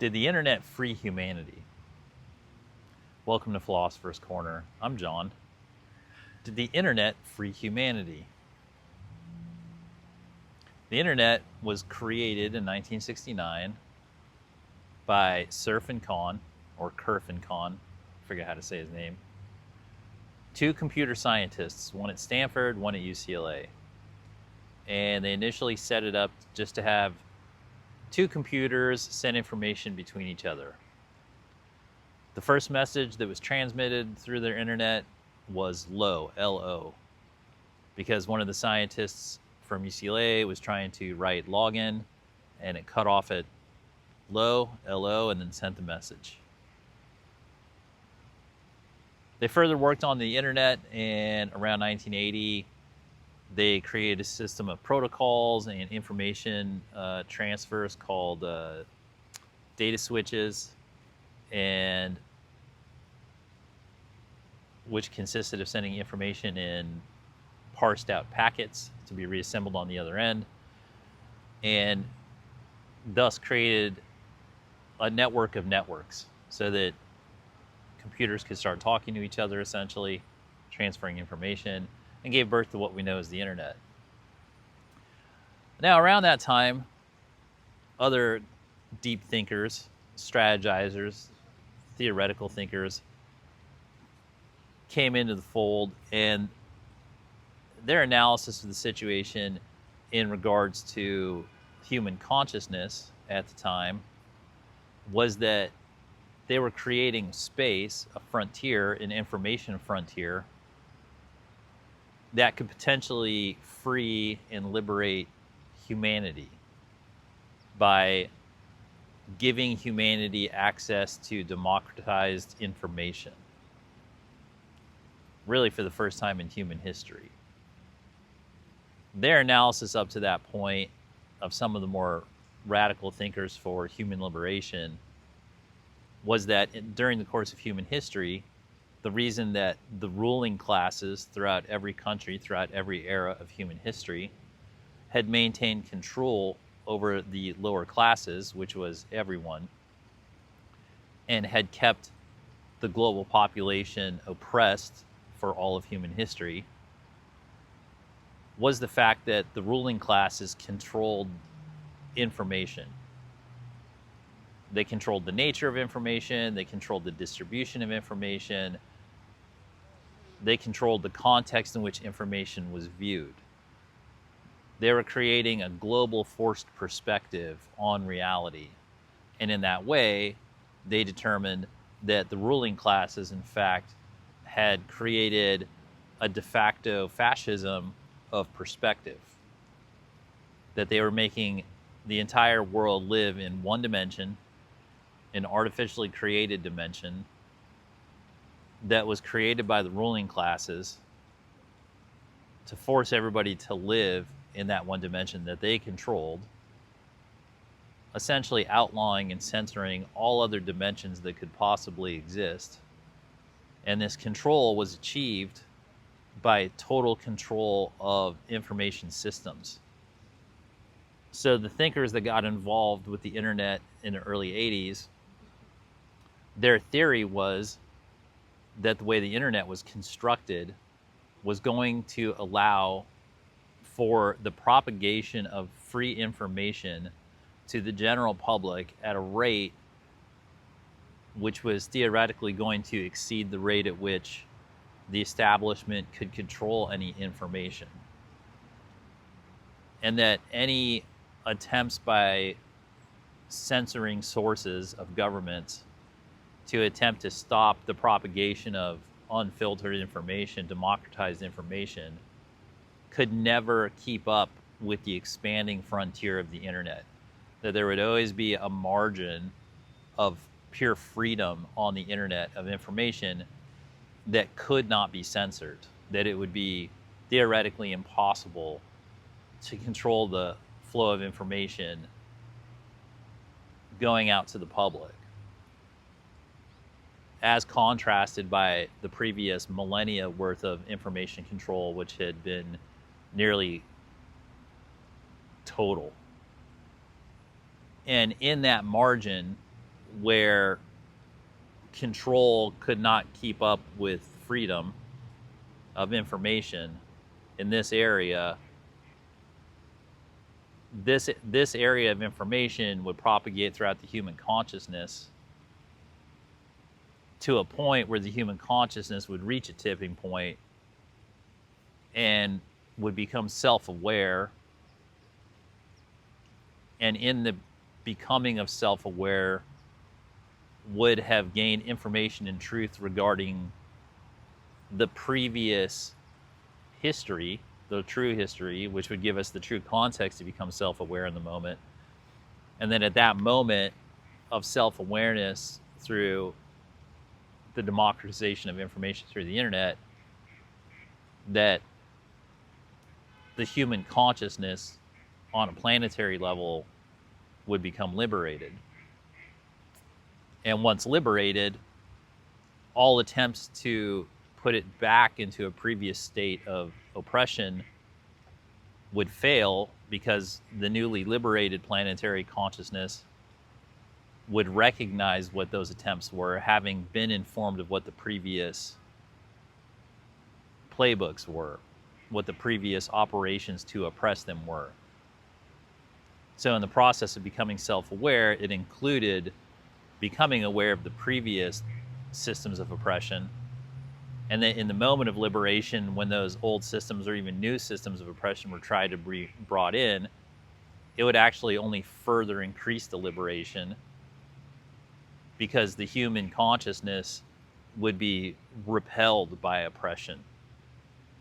Did the internet free humanity? Welcome to Philosopher's Corner. I'm John. Did the internet free humanity? The internet was created in 1969 by Surf and Khan, or Kerf and Khan, I forget how to say his name. Two computer scientists, one at Stanford, one at UCLA. And they initially set it up just to have two computers send information between each other. The first message that was transmitted through their internet was LO, L-O, because one of the scientists from UCLA was trying to write login, and it cut off at LO, L-O, and then sent the message. They further worked on the internet, and around 1980, they created a system of protocols and information transfers called data switches, and which consisted of sending information in parsed out packets to be reassembled on the other end, and thus created a network of networks so that computers could start talking to each other, essentially transferring information, and gave birth to what we know as the internet. Now, around that time, other deep thinkers, strategizers, theoretical thinkers came into the fold, and their analysis of the situation in regards to human consciousness at the time was that they were creating space, a frontier, an information frontier, that could potentially free and liberate humanity by giving humanity access to democratized information, really for the first time in human history. Their analysis up to that point of some of the more radical thinkers for human liberation was that during the course of human history, the reason that the ruling classes throughout every country, throughout every era of human history, had maintained control over the lower classes, which was everyone, and had kept the global population oppressed for all of human history, was the fact that the ruling classes controlled information. They controlled the nature of information, they controlled the distribution of information, they controlled the context in which information was viewed. They were creating a global forced perspective on reality. And in that way, they determined that the ruling classes, in fact, had created a de facto fascism of perspective. That they were making the entire world live in one dimension, an artificially created dimension, that was created by the ruling classes to force everybody to live in that one dimension that they controlled, essentially outlawing and censoring all other dimensions that could possibly exist. And this control was achieved by total control of information systems. So the thinkers that got involved with the internet in the early 80s, their theory was that the way the internet was constructed was going to allow for the propagation of free information to the general public at a rate which was theoretically going to exceed the rate at which the establishment could control any information. And that any attempts by censoring sources of governments to attempt to stop the propagation of unfiltered information, democratized information, could never keep up with the expanding frontier of the internet. That there would always be a margin of pure freedom on the internet of information that could not be censored. That it would be theoretically impossible to control the flow of information going out to the public, as contrasted by the previous millennia worth of information control, which had been nearly total. And in that margin, where control could not keep up with freedom of information in this area, this area of information would propagate throughout the human consciousness to a point where the human consciousness would reach a tipping point and would become self-aware. And in the becoming of self-aware, would have gained information and truth regarding the previous history, the true history, which would give us the true context to become self-aware in the moment. And then at that moment of self-awareness, through the democratization of information through the internet, that the human consciousness on a planetary level would become liberated. And once liberated, all attempts to put it back into a previous state of oppression would fail, because the newly liberated planetary consciousness would recognize what those attempts were, having been informed of what the previous playbooks were, what the previous operations to oppress them were. So in the process of becoming self-aware, it included becoming aware of the previous systems of oppression. And then in the moment of liberation, when those old systems or even new systems of oppression were tried to be brought in, it would actually only further increase the liberation, because the human consciousness would be repelled by oppression.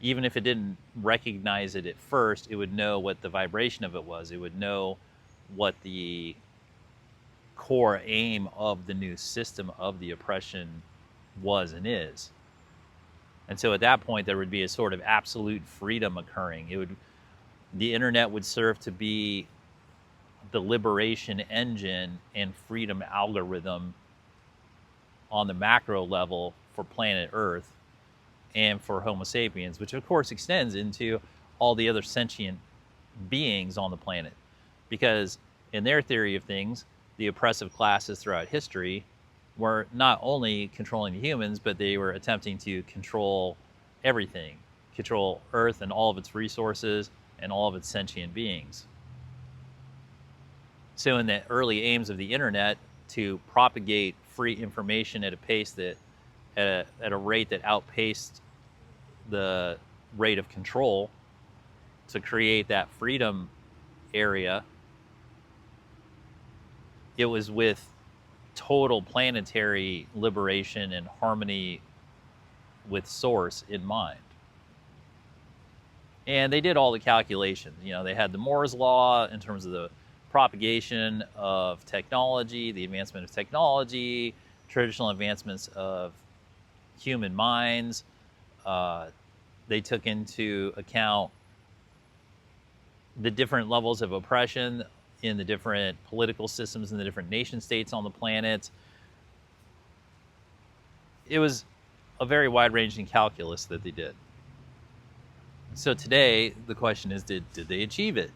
Even if it didn't recognize it at first, it would know what the vibration of it was. It would know what the core aim of the new system of the oppression was and is. And so at that point, there would be a sort of absolute freedom occurring. The internet would serve to be the liberation engine and freedom algorithm on the macro level for planet Earth and for Homo sapiens, which of course extends into all the other sentient beings on the planet. Because in their theory of things, the oppressive classes throughout history were not only controlling the humans, but they were attempting to control everything, control Earth and all of its resources and all of its sentient beings. So in the early aims of the internet to propagate free information at a pace that, at a rate that outpaced the rate of control, to create that freedom area, it was with total planetary liberation and harmony with source in mind. And they did all the calculations. You know, they had the Moore's law in terms of the propagation of technology, the advancement of technology, traditional advancements of human minds. They took into account the different levels of oppression in the different political systems in the different nation states on the planet. It was a very wide-ranging calculus that they did. So today, the question is, did they achieve it?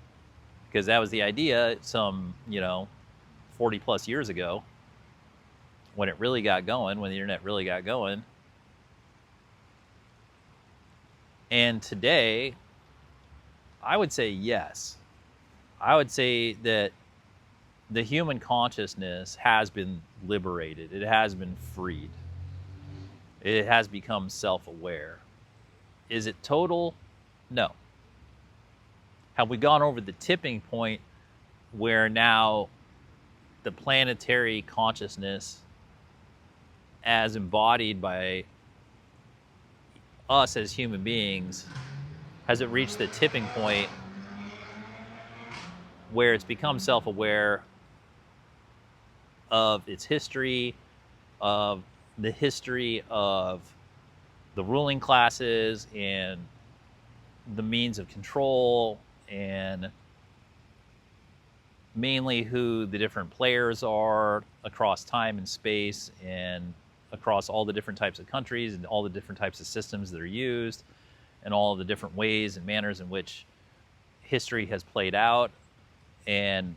Because that was the idea some, 40 plus years ago, when it really got going, when the internet really got going. And today, I would say yes. I would say that the human consciousness has been liberated. It has been freed. It has become self-aware. Is it total? No. Have we gone over the tipping point where now the planetary consciousness, as embodied by us as human beings, has it reached the tipping point where it's become self-aware of its history, of the history of the ruling classes and the means of control, and mainly who the different players are across time and space and across all the different types of countries and all the different typs of systems that are used and all the different ways and manners in which history has played out, and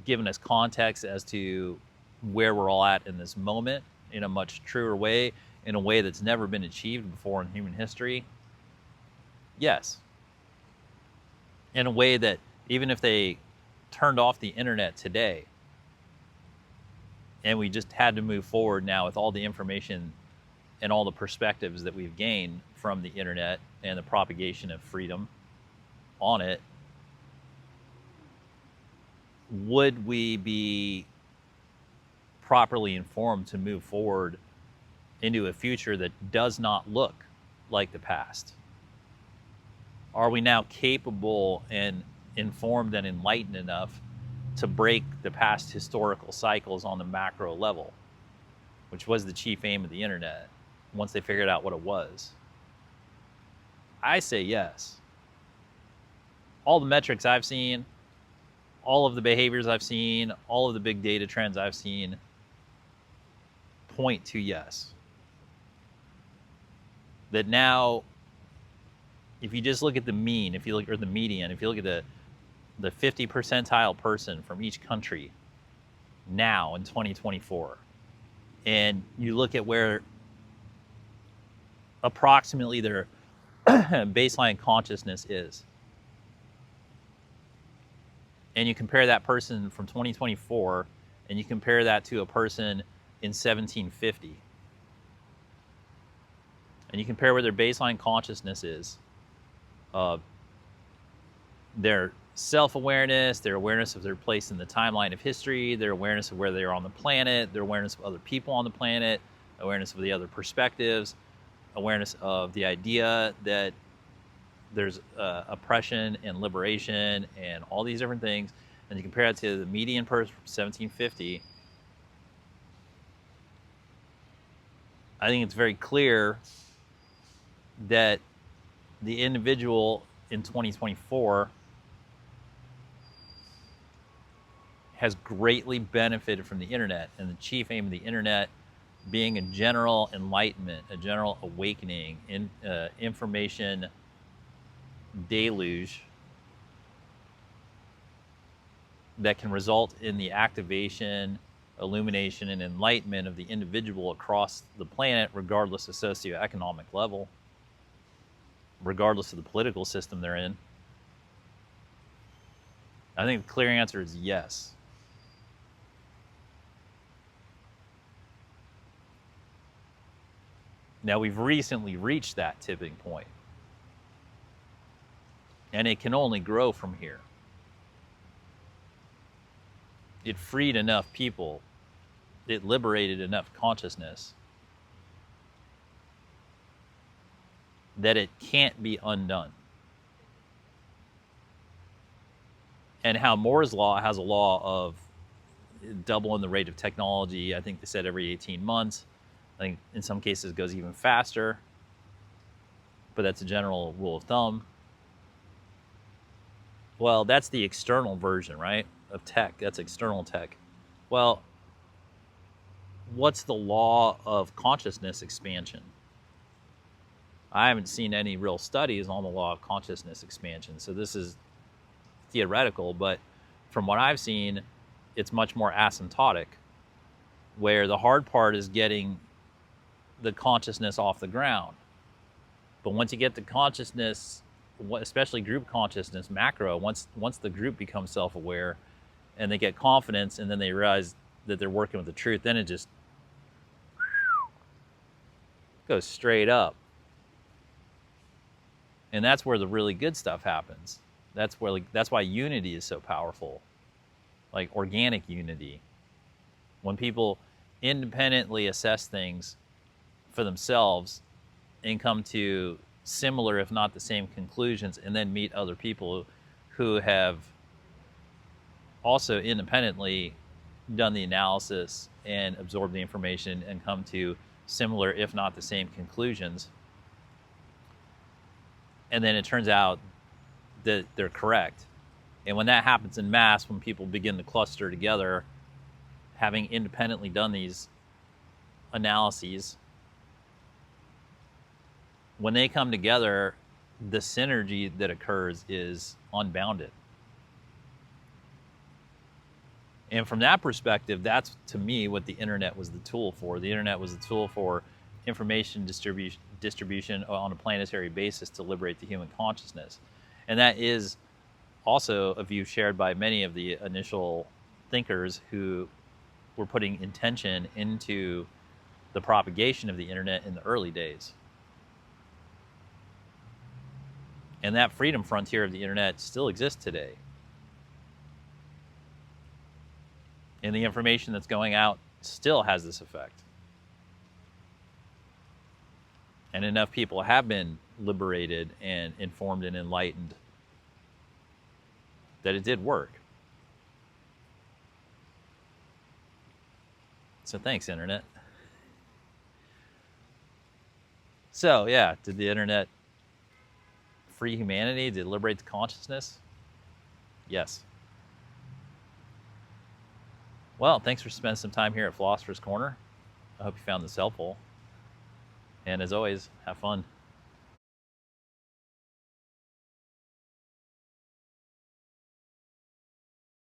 given us context as to where we're all at in this moment in a much truer way, in a way that's never been achieved before in human history? Yes. In a way that even if they turned off the internet today and we just had to move forward now with all the information and all the perspectives that we've gained from the internet and the propagation of freedom on it, would we be properly informed to move forward into a future that does not look like the past? Are we now capable and informed and enlightened enough to break the past historical cycles on the macro level, which was the chief aim of the internet, once they figured out what it was? I say yes. All the metrics I've seen, all of the behaviors I've seen, all of the big data trends I've seen point to yes. That now, if you just look at the mean, if you look at the median, if you look at the 50 percentile person from each country now in 2024, and you look at where approximately their baseline consciousness is, and you compare that person from 2024 and you compare that to a person in 1750, and you compare where their baseline consciousness is, their self-awareness, their awareness of their place in the timeline of history, their awareness of where they are on the planet, their awareness of other people on the planet, awareness of the other perspectives, awareness of the idea that there's oppression and liberation and all these different things, and you compare it to the median person from 1750, I think it's very clear that the individual in 2024 has greatly benefited from the internet, and the chief aim of the internet being a general enlightenment, a general awakening, information deluge that can result in the activation, illumination, and enlightenment of the individual across the planet, regardless of socioeconomic level, regardless of the political system they're in. I think the clear answer is yes. Now, we've recently reached that tipping point, and it can only grow from here. It freed enough people, it liberated enough consciousness that it can't be undone. And how Moore's law has a law of doubling the rate of technology, I think they said every 18 months. I think in some cases it goes even faster, but that's a general rule of thumb. Well, that's the external version, right, of tech. That's external tech. Well, what's the law of consciousness expansion? I haven't seen any real studies on the law of consciousness expansion, so this is theoretical, but from what I've seen, it's much more asymptotic, where the hard part is getting the consciousness off the ground. But once you get the consciousness, especially group consciousness, macro, once the group becomes self-aware and they get confidence and then they realize that they're working with the truth, then it just goes straight up. And that's where the really good stuff happens. That's why unity is so powerful, like organic unity. When people independently assess things for themselves and come to similar, if not the same, conclusions, and then meet other people who have also independently done the analysis and absorbed the information and come to similar, if not the same, conclusions. And then it turns out that they're correct. And when that happens in mass, when people begin to cluster together, having independently done these analyses, when they come together, the synergy that occurs is unbounded. And from that perspective, that's, to me, what the internet was the tool for. The internet was the tool for information distribution on a planetary basis to liberate the human consciousness. And that is also a view shared by many of the initial thinkers who were putting intention into the propagation of the internet in the early days. And that freedom frontier of the internet still exists today. And the information that's going out still has this effect. And enough people have been liberated and informed and enlightened that it did work. So thanks, internet. So yeah, did the internet free humanity? Did it liberate the consciousness? Yes. Well, thanks for spending some time here at Philosopher's Corner. I hope you found this helpful. And as always, have fun.